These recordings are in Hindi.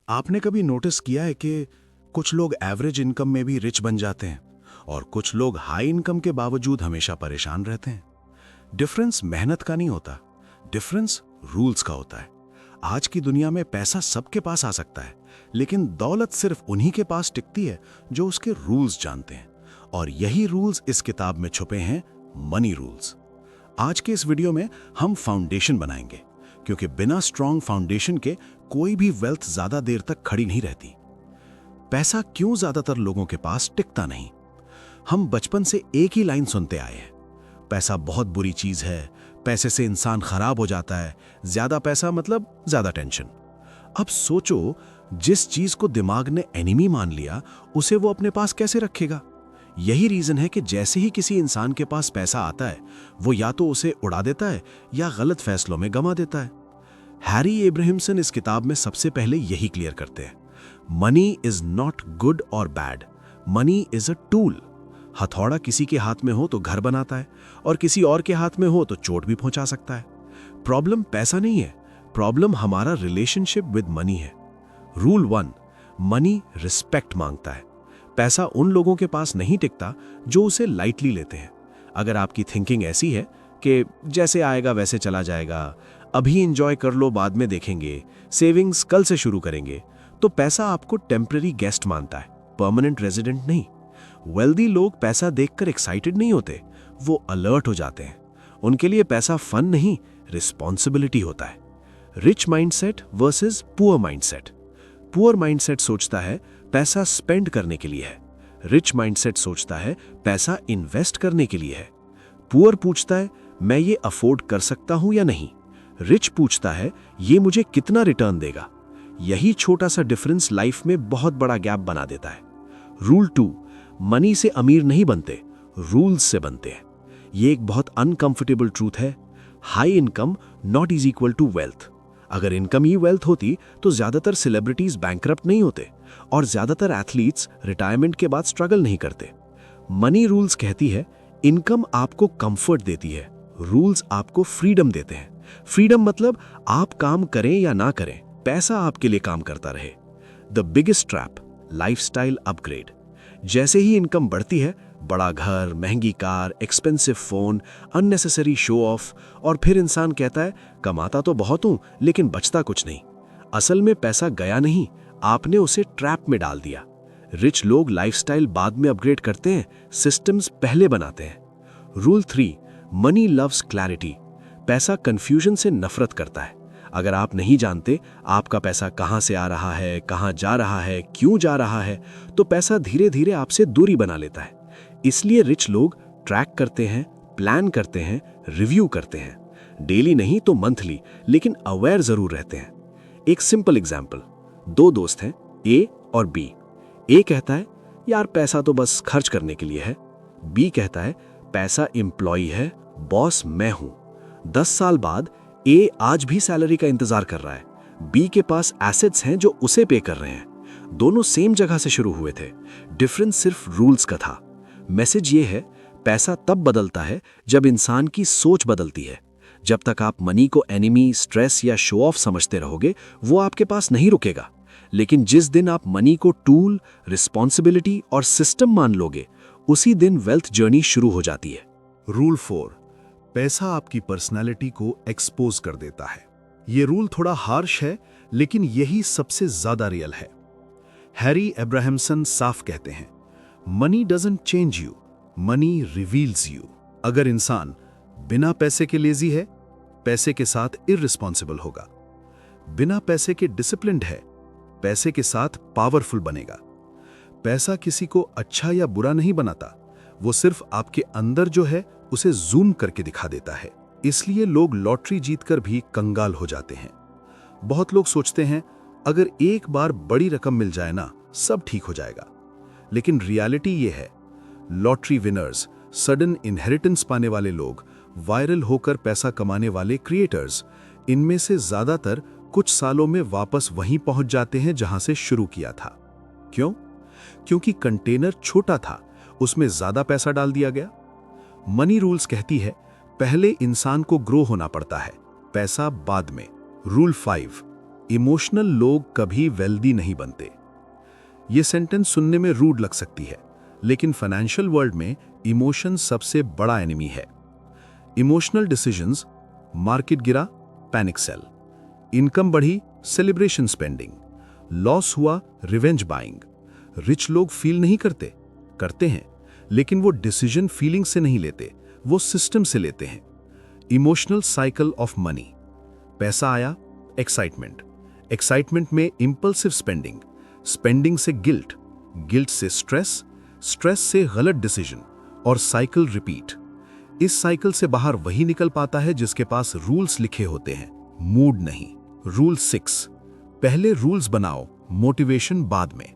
आपने कभी नोटिस किया है कि कुछ लोग एवरेज इनकम में भी रिच बन जाते हैं और कुछ लोग हाई इनकम के बावजूद हमेशा परेशान रहते हैं। डिफरेंस मेहनत का नहीं होता, डिफरेंस रूल्स का होता है। आज की दुनिया में पैसा सबके पास आ सकता है, लेकिन दौलत सिर्फ उन्हीं के पास टिकती है जो उसके रूल्स जानते हैं। और यही रूल्स इस किताब में छुपे हैं, मनी रूल्स। आज के इस वीडियो में हम फाउंडेशन बनाएंगे, क्योंकि बिना स्ट्रॉन्ग फाउंडेशन के कोई भी वेल्थ ज्यादा देर तक खड़ी नहीं रहती। पैसा क्यों ज्यादातर लोगों के पास टिकता नहीं? हम बचपन से एक ही लाइन सुनते आए हैं, पैसा बहुत बुरी चीज है, पैसे से इंसान खराब हो जाता है, ज्यादा पैसा मतलब ज्यादा टेंशन। अब सोचो, जिस चीज को दिमाग ने एनिमी मान लिया, उसे वो अपने पास कैसे रखेगा? यही रीजन है कि जैसे ही किसी इंसान के पास पैसा आता है, वो या तो उसे उड़ा देता है या गलत फैसलों में गंवा देता है। हैरी एब्राहमसन इस किताब में सबसे पहले यही क्लियर करते हैं, मनी इज नॉट गुड और bad, money is a tool. हथौड़ा किसी के हाथ में हो तो घर बनाता है, और किसी और के हाथ में हो तो चोट भी पहुंचा सकता है। प्रॉब्लम पैसा नहीं है, प्रॉब्लम हमारा रिलेशनशिप विद मनी है। रूल 1, मनी रिस्पेक्ट मांगता है। पैसा उन लोगों के पास नहीं टिकता जो उसे लाइटली लेते हैं। अगर आपकी थिंकिंग ऐसी है कि जैसे आएगा वैसे चला जाएगा, अभी एंजॉय कर लो बाद में देखेंगे, सेविंग्स कल से शुरू करेंगे, तो पैसा आपको टेम्पररी गेस्ट मानता है, परमानेंट रेजिडेंट नहीं। वेल्दी लोग पैसा देखकर एक्साइटेड नहीं होते, वो अलर्ट हो जाते हैं। उनके लिए पैसा फन नहीं, रिस्पॉन्सिबिलिटी होता है। Rich mindset versus poor mindset. Poor mindset सोचता है पैसा स्पेंड करने के लिए है, रिच माइंडसेट सोचता है पैसा इन्वेस्ट करने के लिए है। पुअर पूछता है मैं ये अफोर्ड कर सकता हूं या नहीं, रिच पूछता है ये मुझे कितना रिटर्न देगा। यही छोटा सा डिफरेंस लाइफ में बहुत बड़ा गैप बना देता है। रूल 2, मनी से अमीर नहीं बनते, रूल्स से बनते हैं। ये एक बहुत अनकंफर्टेबल ट्रूथ है। High income not is equal to wealth. अगर इनकम ही वेल्थ होती तो ज्यादातर सेलिब्रिटीज बैंकरप्ट नहीं होते और ज्यादातर एथलीट्स रिटायरमेंट के बाद स्ट्रगल नहीं करते। मनी रूल्स कहती है इनकम आपको कंफर्ट देती है, रूल्स आपको फ्रीडम देते हैं। फ्रीडम मतलब आप काम करें या ना करें, पैसा आपके लिए काम करता रहे। The biggest trap, lifestyle upgrade. जैसे ही इनकम बढ़ती है, बड़ा घर, महंगी car, expensive phone, unnecessary show off, और फिर इंसान कहता है कमाता तो बहुत हूं लेकिन बचता कुछ नहीं। असल में पैसा गया नहीं, आपने उसे ट्रैप में डाल दिया। रिच लोग लाइफस्टाइल बाद में अपग्रेड करते हैं, सिस्टम्स पहले बनाते हैं। Rule 3, money loves clarity. पैसा कंफ्यूजन से नफरत करता है। अगर आप नहीं जानते आपका पैसा कहां से आ रहा है, कहां जा रहा है, क्यों जा रहा है, तो पैसा धीरे धीरे आपसे दूरी बना लेता है। इसलिए रिच लोग ट्रैक करते हैं, प्लान करते हैं, रिव्यू करते हैं। डेली नहीं तो मंथली, लेकिन अवेयर जरूर रहते हैं। एक सिंपल एग्जांपल, 2 दोस्त हैं, ए और बी। ए कहता है यार पैसा तो बस खर्च करने के लिए है। बी कहता है पैसा एम्प्लॉय है, बॉस मैं हूं। 10 साल बाद ए आज भी सैलरी का इंतजार कर रहा है, बी के पास एसेट्स हैं जो उसे पे कर रहे हैं। दोनों सेम जगह से शुरू हुए थे, डिफरेंस सिर्फ रूल्स का था। मैसेज ये है, पैसा तब बदलता है जब इंसान की सोच बदलती है। जब तक आप मनी को एनिमी, स्ट्रेस या शो ऑफ समझते रहोगे, वो आपके पास नहीं रुकेगा। लेकिन जिस दिन आप मनी को टूल, रिस्पॉन्सिबिलिटी और सिस्टम मान लोगे, उसी दिन वेल्थ जर्नी शुरू हो जाती है। रूल 4, पैसा आपकी पर्सनालिटी को एक्सपोज कर देता है। यह रूल थोड़ा हार्श है, लेकिन यही सबसे ज्यादा रियल है। हैरी एब्राहमसन साफ कहते हैं, money doesn't change you, money reveals you. अगर इंसान बिना पैसे के लेजी है, पैसे के साथ इररिस्पॉन्सिबल होगा। बिना पैसे के डिसिप्लिन्ड है, पैसे के साथ पावरफुल बनेगा। पैसा किसी को अच्छा या बुरा नहीं बनाता, वो सिर्फ आपके अंदर जो है उसे जूम करके दिखा देता है। इसलिए लोग लॉटरी जीतकर भी कंगाल हो जाते हैं। बहुत लोग सोचते हैं अगर एक बार बड़ी रकम मिल जाए ना, सब ठीक हो जाएगा। लेकिन रियलिटी ये है, लॉटरी विनर्स, सडन इनहेरिटेंस पाने वाले लोग, वायरल होकर पैसा कमाने वाले क्रिएटर्स, इनमें से ज्यादातर कुछ सालों में वापस वहीं पहुंच जाते हैं जहां से शुरू किया था। क्यों? क्योंकि कंटेनर छोटा था, उसमें ज्यादा पैसा डाल दिया गया। मनी रूल्स कहती है पहले इंसान को ग्रो होना पड़ता है, पैसा बाद में। रूल 5, इमोशनल लोग कभी वेल्दी नहीं बनते। ये सेंटेंस सुनने में रूड लग सकती है, लेकिन फाइनेंशियल वर्ल्ड में इमोशन सबसे बड़ा एनिमी है। इमोशनल डिसीजंस, मार्केट गिरा, पैनिक सेल, इनकम बढ़ी, सेलिब्रेशन स्पेंडिंग, लॉस हुआ, रिवेंज बाइंग। रिच लोग फील नहीं करते हैं, लेकिन वो डिसीजन फीलिंग से नहीं लेते, वो सिस्टम से लेते हैं। Emotional cycle of money. पैसा आया, एक्साइटमेंट, एक्साइटमेंट में इंपल्सिव स्पेंडिंग, स्पेंडिंग से गिल्ट, गिल्ट से स्ट्रेस, स्ट्रेस से गलत डिसीजन, और साइकिल रिपीट। इस साइकिल से बाहर वही निकल पाता है जिसके पास रूल्स लिखे होते हैं, मूड नहीं। रूल 6, पहले रूल्स बनाओ, मोटिवेशन बाद में।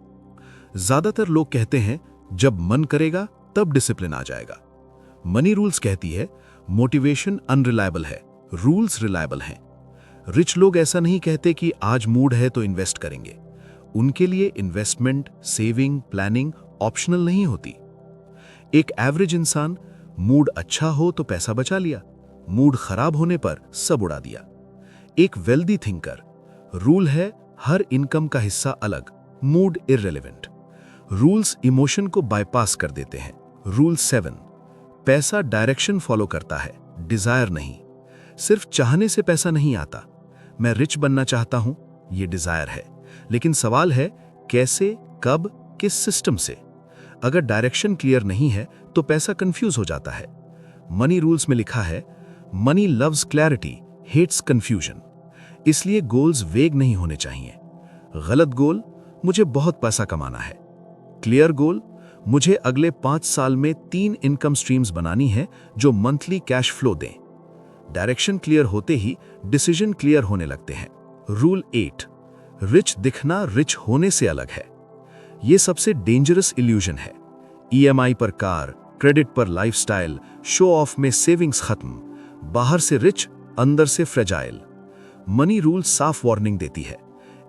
ज्यादातर लोग कहते हैं जब मन करेगा तब डिसिप्लिन आ जाएगा। मनी रूल्स कहती है मोटिवेशन अनरिलायबल है, रूल्स रिलायबल हैं। रिच लोग ऐसा नहीं कहते कि आज मूड है तो इन्वेस्ट करेंगे। उनके लिए इन्वेस्टमेंट, सेविंग, प्लानिंग ऑप्शनल नहीं होती। एक एवरेज इंसान, मूड अच्छा हो तो पैसा बचा लिया, मूड खराब होने पर सब उड़ा दिया। एक वेल्दी थिंकर, रूल है हर इनकम का हिस्सा अलग, मूड इररिलेवेंट। रूल्स इमोशन को बाईपास कर देते हैं। रूल 7, पैसा डायरेक्शन फॉलो करता है, डिजायर नहीं। सिर्फ चाहने से पैसा नहीं आता। मैं रिच बनना चाहता हूं, यह डिजायर है, लेकिन सवाल है कैसे, कब, किस सिस्टम से। अगर डायरेक्शन क्लियर नहीं है तो पैसा कंफ्यूज हो जाता है। मनी रूल्स में लिखा है money loves clarity, hates confusion. इसलिए गोल्स वेग नहीं होने चाहिए। गलत गोल, मुझे बहुत पैसा कमाना है। क्लियर गोल, मुझे अगले 5 साल में 3 इनकम स्ट्रीम्स बनानी है जो मंथली कैश फ्लो दें। डायरेक्शन क्लियर होते ही डिसीजन क्लियर होने लगते हैं। रूल 8, रिच दिखना रिच होने से अलग है। यह सबसे डेंजरस इल्यूजन है। ईएमआई पर कार, क्रेडिट पर लाइफस्टाइल, शो ऑफ में सेविंग्स खत्म, बाहर से रिच, अंदर से फ्रेजाइल। मनी रूल साफ वार्निंग देती है,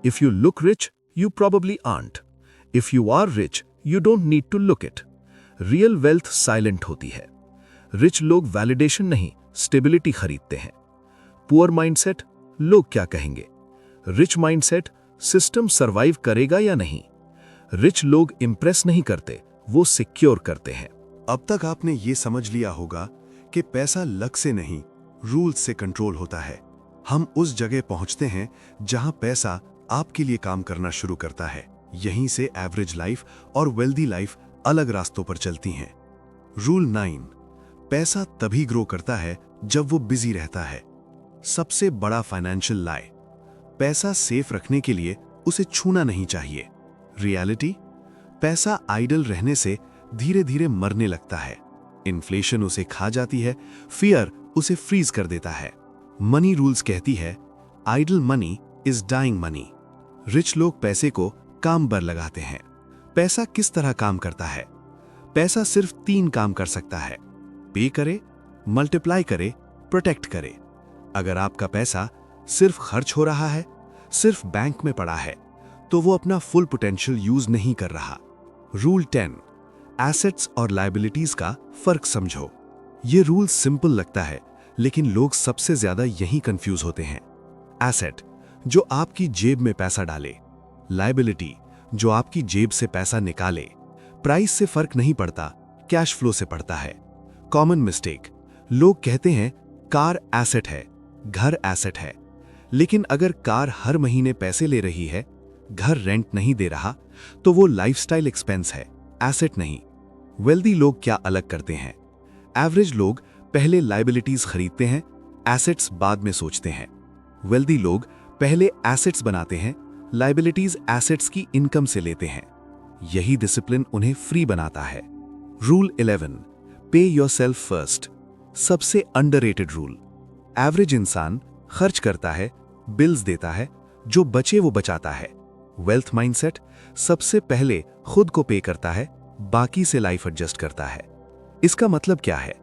if you look rich you probably aren't, if you are rich you don't need to look it. Real wealth silent होती है। रिच लोग वैलिडेशन नहीं, स्टेबिलिटी खरीदते हैं। पुअर माइंडसेट, लोग क्या कहेंगे। रिच माइंडसेट, सिस्टम सरवाइव करेगा या नहीं। रिच लोग इंप्रेस नहीं करते, वो सिक्योर करते हैं। अब तक आपने ये समझ लिया होगा कि पैसा लक से नहीं, रूल्स से कंट्रोल होता है। हम उस जगह पहुंचते हैं जहां पैसा आपके लिए काम करना शुरू करता है। यहीं से एवरेज लाइफ और वेल्दी लाइफ अलग रास्तों पर चलती हैं। रूल 9, पैसा तभी ग्रो करता है जब वो बिजी रहता है। सबसे बड़ा फाइनेंशियल लाई, पैसा सेफ रखने के लिए उसे छूना नहीं चाहिए। रियलिटी, पैसा आइडल रहने से धीरे धीरे मरने लगता है। इन्फ्लेशन उसे खा जाती है, फियर उसे फ्रीज कर देता है। मनी रूल्स कहती है idle money is dying money. Rich लोग पैसे को काम पर लगाते हैं। पैसा किस तरह काम करता है? पैसा सिर्फ 3 काम कर सकता है, पे करे, मल्टीप्लाई करे, प्रोटेक्ट करे। अगर आपका पैसा सिर्फ खर्च हो रहा है, सिर्फ बैंक में पड़ा है, तो वो अपना फुल पोटेंशियल यूज नहीं कर रहा। रूल 10, एसेट्स और लायबिलिटीज का फर्क समझो। ये रूल सिंपल लगता है, लेकिन लोग सबसे ज्यादा यही कंफ्यूज होते हैं। एसेट, जो आपकी जेब में पैसा डाले। लायबिलिटी, जो आपकी जेब से पैसा निकाले। प्राइस से फर्क नहीं पड़ता, कैश फ्लो से पड़ता है। कॉमन मिस्टेक, लोग कहते हैं कार एसेट है, घर एसेट है। लेकिन अगर कार हर महीने पैसे ले रही है, घर रेंट नहीं दे रहा, तो वो लाइफस्टाइल एक्सपेंस है, एसेट नहीं। वेल्दी लोग क्या अलग करते हैं? एवरेज लोग पहले लायबिलिटीज खरीदते हैं, एसेट्स बाद में सोचते हैं। वेल्दी लोग पहले एसेट्स बनाते हैं, लायबिलिटीज एसेट्स की इनकम से लेते हैं। यही डिसिप्लिन उन्हें फ्री बनाता है। रूल 11, पे योरसेल्फ फर्स्ट, सबसे अंडररेटेड रूल। एवरेज इंसान खर्च करता है, बिल्स देता है, जो बचे वो बचाता है। वेल्थ माइंडसेट, सबसे पहले खुद को पे करता है, बाकी से लाइफ एडजस्ट करता है। इसका मतलब क्या है?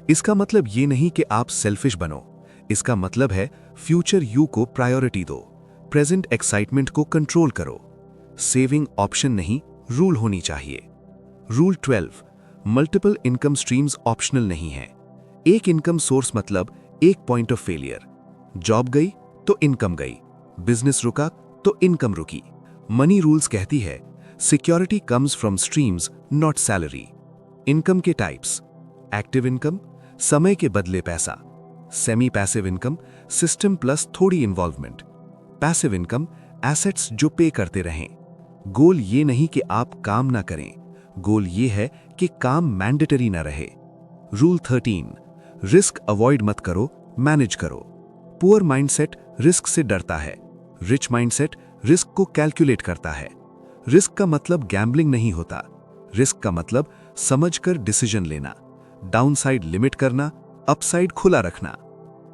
इसका मतलब ये नहीं कि आप सेल्फिश बनो। इसका मतलब है फ्यूचर यू को प्रायोरिटी दो, प्रेजेंट एक्साइटमेंट को कंट्रोल करो। सेविंग ऑप्शन नहीं, रूल होनी चाहिए। Rule 12, multiple income streams optional नहीं है। एक इनकम सोर्स मतलब एक पॉइंट ऑफ फेलियर। जॉब गई तो इनकम गई, बिजनेस रुका तो इनकम रुकी। मनी रूल्स कहती है security comes from streams not salary. Income के टाइप्स: एक्टिव इनकम, समय के बदले पैसा; semi passive income, system plus थोड़ी इन्वॉल्वमेंट; पैसिव इनकम, एसेट्स जो पे करते रहें। गोल ये नहीं कि आप काम ना करें, गोल ये है कि काम मैंडेटरी ना रहे। रूल 13, रिस्क अवॉइड मत करो, मैनेज करो। पुअर माइंडसेट रिस्क से डरता है, रिच माइंडसेट रिस्क को कैलकुलेट करता है। रिस्क का मतलब गैम्बलिंग नहीं होता, रिस्क का मतलब समझकर डिसीजन लेना, डाउनसाइड लिमिट करना, अपसाइड खुला रखना।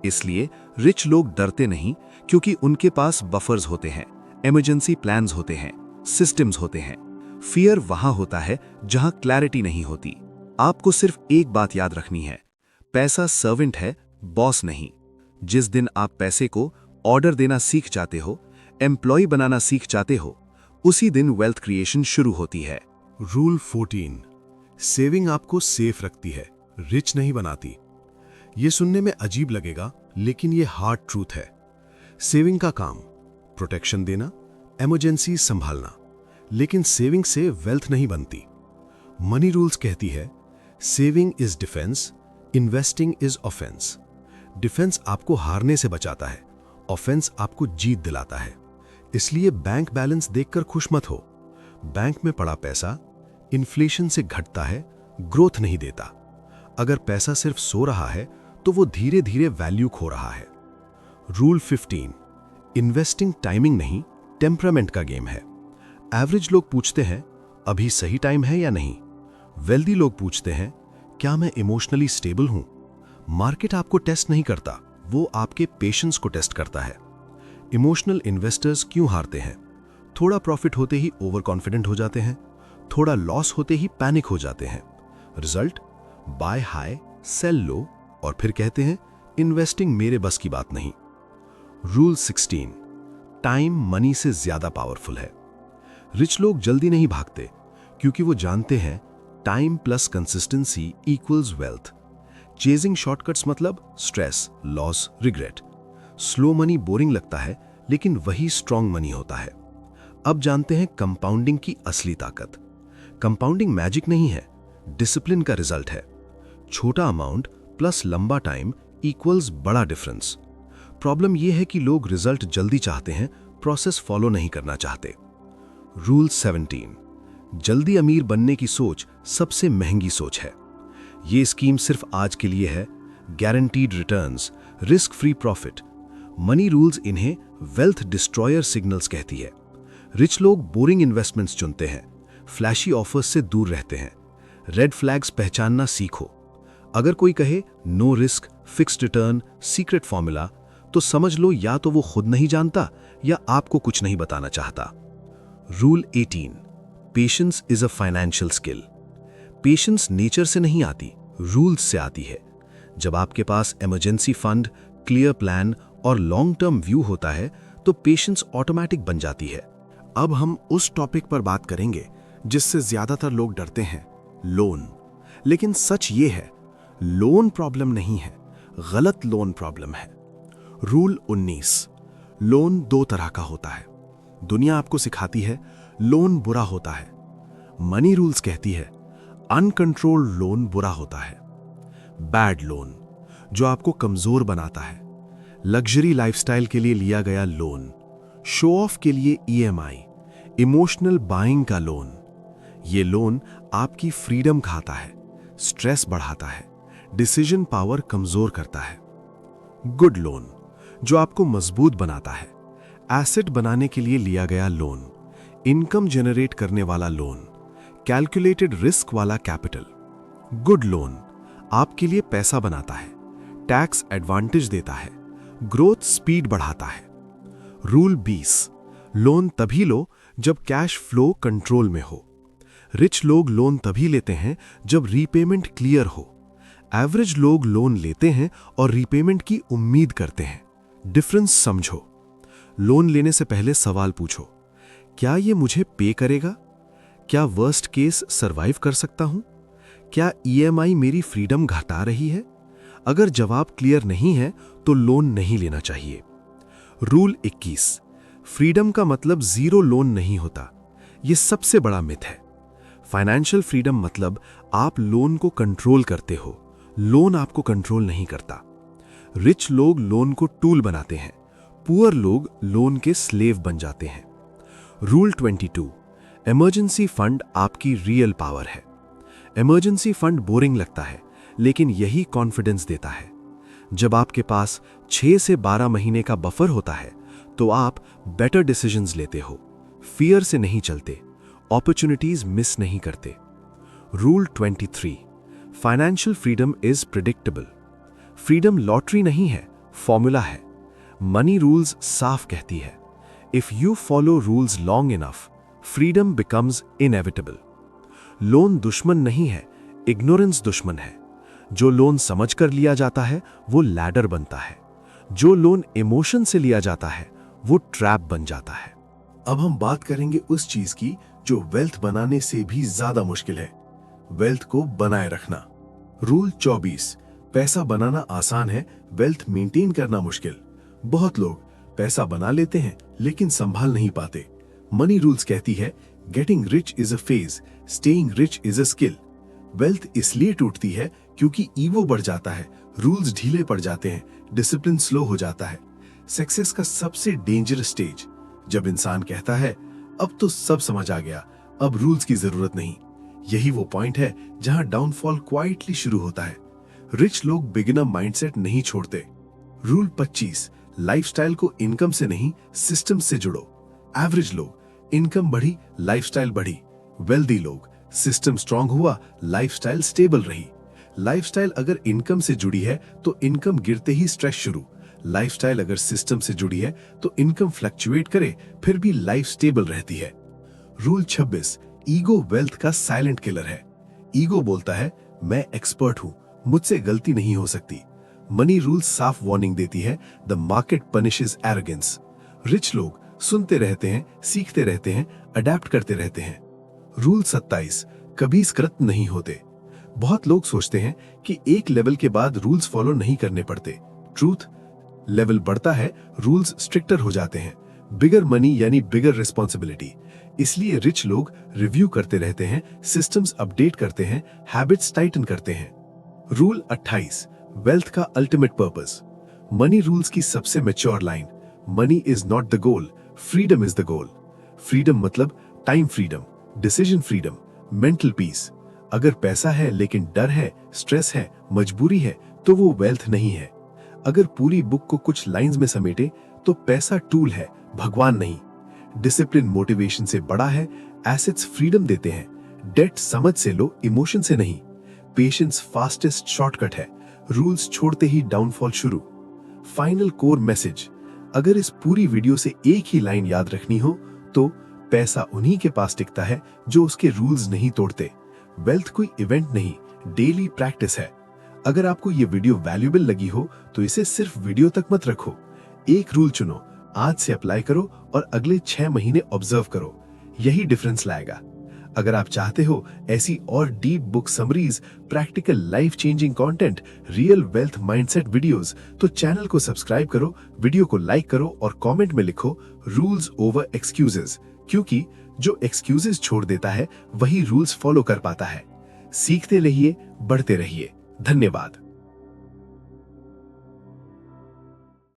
इसलिए रिच लोग डरते नहीं क्योंकि उनके पास बफर्स होते हैं, इमरजेंसी प्लान्स होते हैं, सिस्टम्स होते हैं। फियर वहां होता है जहां क्लैरिटी नहीं होती। आपको सिर्फ एक बात याद रखनी है, पैसा सर्वेंट है, बॉस नहीं। जिस दिन आप पैसे को ऑर्डर देना सीख जाते हो, एम्प्लॉय बनाना सीख जाते हो, उसी दिन वेल्थ क्रिएशन शुरू होती है। रूल 14, सेविंग आपको सेफ रखती है, रिच नहीं बनाती। ये सुनने में अजीब लगेगा, लेकिन ये हार्ड ट्रूथ है। सेविंग का काम प्रोटेक्शन देना, इमरजेंसी संभालना, लेकिन सेविंग से वेल्थ नहीं बनती। मनी रूल्स कहती है saving is defence, investing is offence. Defence आपको हारने से बचाता है, ऑफेंस आपको जीत दिलाता है। इसलिए बैंक बैलेंस देखकर खुश मत हो। बैंक में पड़ा पैसा इन्फ्लेशन से घटता है, ग्रोथ नहीं देता। अगर पैसा सिर्फ सो रहा है तो वो धीरे धीरे वैल्यू खो रहा है। रूल 15, इन्वेस्टिंग टाइमिंग नहीं, टेम्परामेंट का गेम है। एवरेज लोग पूछते हैं अभी सही टाइम है या नहीं। वेल्दी लोग पूछते हैं क्या मैं इमोशनली स्टेबल हूं। मार्केट आपको टेस्ट नहीं करता, वो आपके पेशेंस को टेस्ट करता है। इमोशनल इन्वेस्टर्स क्यों हारते हैं? थोड़ा प्रॉफिट होते ही ओवर कॉन्फिडेंट हो जाते हैं, थोड़ा लॉस होते ही पैनिक हो जाते हैं। रिजल्ट, बाय हाई सेल लो और फिर कहते हैं इन्वेस्टिंग मेरे बस की बात नहीं। रूल 16, टाइम मनी से ज्यादा पावरफुल है। रिच लोग जल्दी नहीं भागते क्योंकि वो जानते हैं time plus consistency equals wealth. Chasing shortcuts मतलब stress, loss, regret. Slow money boring लगता है, लेकिन वही स्ट्रॉन्ग मनी होता है। अब जानते हैं कंपाउंडिंग की असली ताकत। कंपाउंडिंग मैजिक नहीं है, डिसिप्लिन का रिजल्ट है। छोटा अमाउंट प्लस लंबा टाइम इक्वल्स बड़ा डिफरेंस। प्रॉब्लम यह है कि लोग रिजल्ट जल्दी चाहते हैं, प्रोसेस फॉलो नहीं करना चाहते। रूल 17, जल्दी अमीर बनने की सोच सबसे महंगी सोच है। ये स्कीम सिर्फ आज के लिए है। Guaranteed returns, risk free profit. Money rules इन्हें वेल्थ डिस्ट्रॉयर सिग्नल्स कहती है। रिच लोग बोरिंग इन्वेस्टमेंट्स चुनते हैं, फ्लैशी ऑफर्स से दूर रहते हैं। रेड फ्लैग्स पहचानना सीखो। अगर कोई कहे no risk, fixed return, secret formula, तो समझ लो या तो वो खुद नहीं जानता या आपको कुछ नहीं बताना चाहता। Rule 18, patience is a financial skill. Patience nature से नहीं आती, रूल्स से आती है। जब आपके पास इमरजेंसी फंड, क्लियर प्लान और लॉन्ग टर्म व्यू होता है तो पेशेंस ऑटोमेटिक बन जाती है। अब हम उस टॉपिक पर बात करेंगे जिससे ज्यादातर लोग डरते हैं, लोन। लेकिन सच ये है, लोन प्रॉब्लम नहीं है, गलत लोन प्रॉब्लम है। रूल 19, लोन दो तरह का होता है। दुनिया आपको सिखाती है लोन बुरा होता है। मनी रूल्स कहती है अनकंट्रोल्ड लोन बुरा होता है। बैड लोन जो आपको कमजोर बनाता है, लग्जरी लाइफस्टाइल के लिए लिया गया लोन, शो ऑफ के लिए EMI, इमोशनल बाइंग का लोन। ये लोन आपकी फ्रीडम खाता है, स्ट्रेस बढ़ाता है, डिसीजन पावर कमजोर करता है। गुड लोन जो आपको मजबूत बनाता है, एसेट बनाने के लिए लिया गया लोन, इनकम जनरेट करने वाला लोन, कैलकुलेटेड रिस्क वाला कैपिटल। गुड लोन आपके लिए पैसा बनाता है, टैक्स एडवांटेज देता है, ग्रोथ स्पीड बढ़ाता है। रूल 20, लोन तभी लो जब कैश फ्लो कंट्रोल में हो। रिच लोग लोन तभी लेते हैं जब रीपेमेंट क्लियर हो। एवरेज लोग लोन लेते हैं और रीपेमेंट की उम्मीद करते हैं। डिफरेंस समझो। लोन लेने से पहले सवाल पूछो, क्या ये मुझे पे करेगा? क्या वर्स्ट केस सरवाइव कर सकता हूं? क्या EMI मेरी फ्रीडम घटा रही है? अगर जवाब क्लियर नहीं है तो लोन नहीं लेना चाहिए। रूल 21, फ्रीडम का मतलब जीरो लोन नहीं होता। ये सबसे बड़ा मिथ है। फाइनेंशियल फ्रीडम मतलब आप लोन को कंट्रोल करते हो, लोन आपको कंट्रोल नहीं करता। रिच लोग लोन को टूल बनाते हैं, पुअर लोग लोन के स्लेव बन जाते हैं। रूल 22, इमरजेंसी फंड आपकी रियल पावर है। इमरजेंसी फंड बोरिंग लगता है, लेकिन यही कॉन्फिडेंस देता है। जब आपके पास 6 से 12 महीने का बफर होता है तो आप बेटर डिसीजंस लेते हो, फियर से नहीं चलते, अपॉर्चुनिटीज मिस नहीं करते। Rule 23, financial freedom is predictable. Freedom lottery नहीं है, फॉर्मूला है। मनी रूल्स साफ कहती है, if you follow rules long enough, freedom becomes inevitable. Loan दुश्मन नहीं है, इग्नोरेंस दुश्मन है। जो लोन समझकर लिया जाता है वो लैडर बनता है, जो लोन इमोशन से लिया जाता है वो ट्रैप बन जाता है। अब हम बात करेंगे उस चीज की जो वेल्थ बनाने से भी ज्यादा मुश्किल है, वेल्थ को बनाए रखना। रूल 24, पैसा बनाना आसान है, वेल्थ मेंटेन करना मुश्किल। बहुत लोग पैसा बना लेते हैं लेकिन संभाल नहीं पाते। मनी रूल्स कहती है, getting rich is a phase, staying rich is a skill. Wealth इसलिए टूटती है क्योंकि ईगो बढ़ जाता है, रूल्स ढीले पड़ जाते हैं, डिसिप्लिन स्लो हो जाता है। सक्सेस का सबसे डेंजरस स्टेज जब इंसान कहता है अब तो सब समझ आ गया, अब रूल्स की जरूरत नहीं। यही वो पॉइंट है जहां डाउनफॉल क्वाइटली शुरू होता है। रिच लोग बिगिनर माइंडसेट नहीं छोड़ते। रूल 25, लाइफस्टाइल को इनकम से नहीं सिस्टम से जुड़ो। एवरेज लोग, इनकम बढ़ी लाइफस्टाइल बढ़ी। वेल्दी लोग, सिस्टम स्ट्रांग हुआ लाइफस्टाइल स्टेबल रही। लाइफस्टाइल अगर इनकम से जुड़ी है तो इनकम गिरते ही स्ट्रेस शुरू। लाइफस्टाइल अगर सिस्टम से जुड़ी है तो इनकम फ्लक्चुएट करे फिर भी लाइफ स्टेबल रहती है। रूल 26, ईगो वेल्थ का साइलेंट किलर है। ईगो बोलता है मैं एक्सपर्ट हूं, मुझसे गलती नहीं हो सकती। मनी रूल्स साफ वार्निंग देती है, the market punishes arrogance. Rich लोग सुनते रहते हैं, सीखते रहते हैं, अडेप्ट करते रहते हैं। रूल 27, कभी स्कृत नहीं होते। बहुत लोग सोचते हैं कि एक लेवल के बाद रूल्स फॉलो नहीं करने पड़ते। ट्रूथ, लेवल बढ़ता है, रूल्स स्ट्रिक्टर हो जाते हैं। बिगर मनी यानी बिगर रिस्पॉन्सिबिलिटी। इसलिए रिच लोग रिव्यू करते रहते हैं, सिस्टम्स अपडेट करते हैं, हैबिट्स टाइटन करते हैं। रूल 28, वेल्थ का अल्टीमेट पर्पस। मनी रूल्स की सबसे mature line, money is not the goal, freedom is the goal. Freedom मतलब time freedom, decision freedom, mental peace. अगर पैसा है लेकिन डर है, स्ट्रेस है, मजबूरी है तो वो वेल्थ नहीं है। अगर पूरी बुक को कुछ लाइंस में समेटे तो पैसा टूल है, भगवान नहीं। डिसिप्लिन मोटिवेशन से बड़ा है, एसेट्स फ्रीडम देते हैं। डेट समझ से लो, इमोशन से नहीं। पेशेंस फास्टेस्ट शॉर्टकट है, रूल्स छोड़ते ही डाउनफॉल शुरू। फाइनल कोर मैसेज, अगर इस पूरी वीडियो से एक ही लाइन याद रखनी हो तो पैसा उन्हीं के पास टिकता है जो उसके रूल्स नहीं तोड़ते। वेल्थ कोई इवेंट नहीं, डेली प्रैक्टिस है। अगर आपको ये वीडियो वैल्यूएबल लगी हो तो इसे सिर्फ वीडियो तक मत रखो। एक रूल चुनो, आज से अप्लाई करो और अगले 6 महीने ऑब्जर्व करो, यही डिफरेंस लाएगा। अगर आप चाहते हो ऐसी और deep book summaries, practical life changing content, real wealth mindset videos, तो चैनल को सब्सक्राइब करो, वीडियो को लाइक करो और कमेंट में लिखो रूल्स ओवर एक्सक्यूजेस, क्योंकि जो एक्सक्यूजेस छोड़ देता है वही रूल्स फॉलो कर पाता है। सीखते रहिए, बढ़ते रहिए। धन्यवाद।